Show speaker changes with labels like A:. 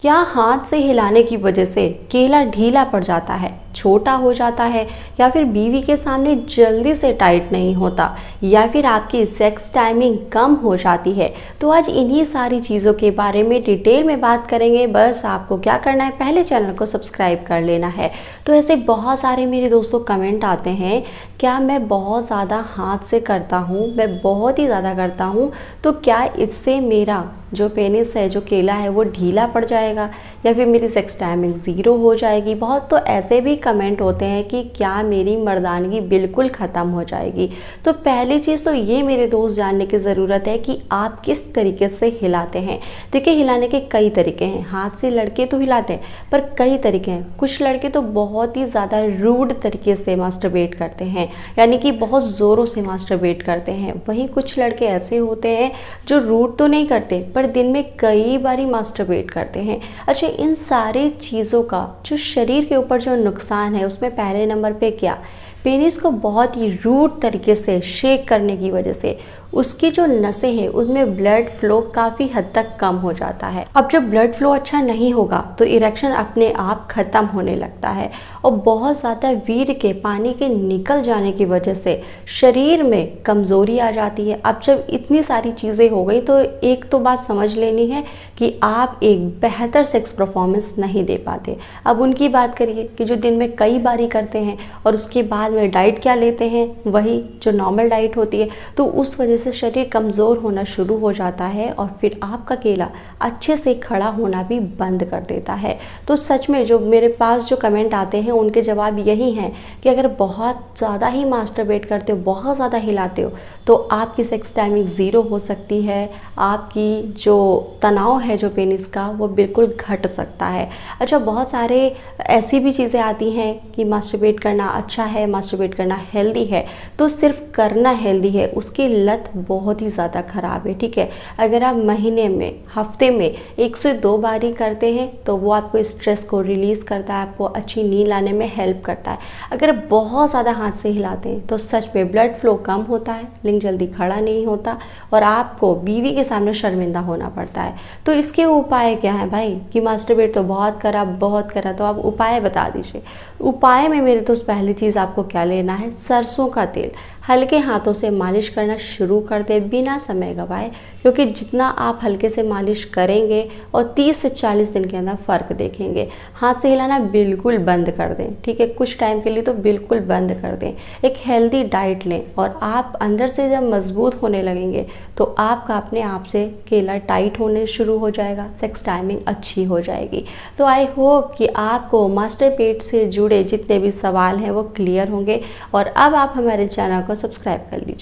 A: क्या हाथ से हिलाने की वजह से केला ढीला पड़ जाता है, छोटा हो जाता है, या फिर बीवी के सामने जल्दी से टाइट नहीं होता, या फिर आपकी सेक्स टाइमिंग कम हो जाती है? तो आज इन्हीं सारी चीज़ों के बारे में डिटेल में बात करेंगे। बस आपको क्या करना है, पहले चैनल को सब्सक्राइब कर लेना है। तो ऐसे बहुत सारे मेरे दोस्तों कमेंट आते हैं, क्या मैं बहुत ज़्यादा हाथ से करता हूँ, मैं बहुत ही ज़्यादा करता हूँ, तो क्या इससे मेरा जो पेनिस है, जो केला है, वो ढीला पड़ जाएगा, या फिर मेरी सेक्स टाइमिंग ज़ीरो हो जाएगी? बहुत तो ऐसे भी कमेंट होते हैं कि क्या मेरी मर्दानगी बिल्कुल ख़त्म हो जाएगी? तो पहली चीज़ तो ये मेरे दोस्त जानने की ज़रूरत है कि आप किस तरीके से हिलाते हैं। देखिए, हिलाने के कई तरीके हैं। हाथ से लड़के तो हिलाते हैं, पर कई तरीके हैं। कुछ लड़के तो बहुत ही ज़्यादा रूड तरीके से मास्टरबेट करते हैं, यानी कि बहुत ज़ोरों से मास्टरबेट करते हैं। वहीं कुछ लड़के ऐसे होते हैं जो रूड तो नहीं करते, पर दिन में कई बारी मास्टरबेट करते हैं। अच्छा, इन सारी चीज़ों का जो शरीर के ऊपर जो नुकसान है, उसमें पहले नंबर पे क्या, पेनिस को बहुत ही रूड तरीके से शेक करने की वजह से उसकी जो नसें हैं उसमें ब्लड फ्लो काफ़ी हद तक कम हो जाता है। अब जब ब्लड फ्लो अच्छा नहीं होगा तो इरेक्शन अपने आप ख़त्म होने लगता है, और बहुत ज़्यादा वीर्य के पानी के निकल जाने की वजह से शरीर में कमज़ोरी आ जाती है। अब जब इतनी सारी चीज़ें हो गई तो एक तो बात समझ लेनी है कि आप एक बेहतर सेक्स परफॉर्मेंस नहीं दे पाते। अब उनकी बात करिए कि जो दिन में कई बारी करते हैं और उसके बाद में डाइट क्या लेते हैं, वही जो नॉर्मल डाइट होती है, तो उस वजह से शरीर कमज़ोर होना शुरू हो जाता है और फिर आपका केला अच्छे से खड़ा होना भी बंद कर देता है। तो सच में जो मेरे पास जो कमेंट आते हैं उनके जवाब यही हैं कि अगर बहुत ज़्यादा ही मास्टरबेट करते हो, बहुत ज़्यादा हिलाते हो, तो आपकी सेक्स टाइमिंग ज़ीरो हो सकती है। आपकी जो तनाव है जो पेनिस का, वो बिल्कुल घट सकता है। अच्छा, बहुत सारे ऐसी भी चीज़ें आती हैं कि मास्टरबेट करना अच्छा है, मास्टरबेट करना हेल्दी है। तो सिर्फ करना हेल्दी है, उसकी लत बहुत ही ज़्यादा ख़राब है। ठीक है, अगर आप महीने में, हफ्ते में 1 से 2 बारी करते हैं तो वो आपको स्ट्रेस को रिलीज़ करता है, आपको अच्छी नींद लाने में हेल्प करता है। अगर बहुत ज़्यादा हाथ से हिलाते हैं तो सच में ब्लड फ्लो कम होता है, लिंग जल्दी खड़ा नहीं होता, और आपको बीवी के सामने शर्मिंदा होना पड़ता है। तो इसके उपाय क्या है भाई? कि मास्टरबेट तो बहुत करा, तो आप उपाय बता दीजिए। उपाय में मेरे दोस्त पहली चीज़ आपको क्या लेना है, सरसों का तेल हल्के हाथों से मालिश करना शुरू कर दें बिना समय गवाए, क्योंकि जितना आप हल्के से मालिश करेंगे और 30 से 40 दिन के अंदर फ़र्क देखेंगे। हाथ से हिलाना बिल्कुल बंद कर दें, ठीक है, कुछ टाइम के लिए तो बिल्कुल बंद कर दें। एक हेल्दी डाइट लें, और आप अंदर से जब मजबूत होने लगेंगे तो आपका अपने आप से केला टाइट होने शुरू हो जाएगा, सेक्स टाइमिंग अच्छी हो जाएगी। तो आई होप कि आपको मास्टरबेट से जुड़े जितने भी सवाल हैं वो क्लियर होंगे, और अब आप हमारे चैनल को सब्सक्राइब कर लीजिए।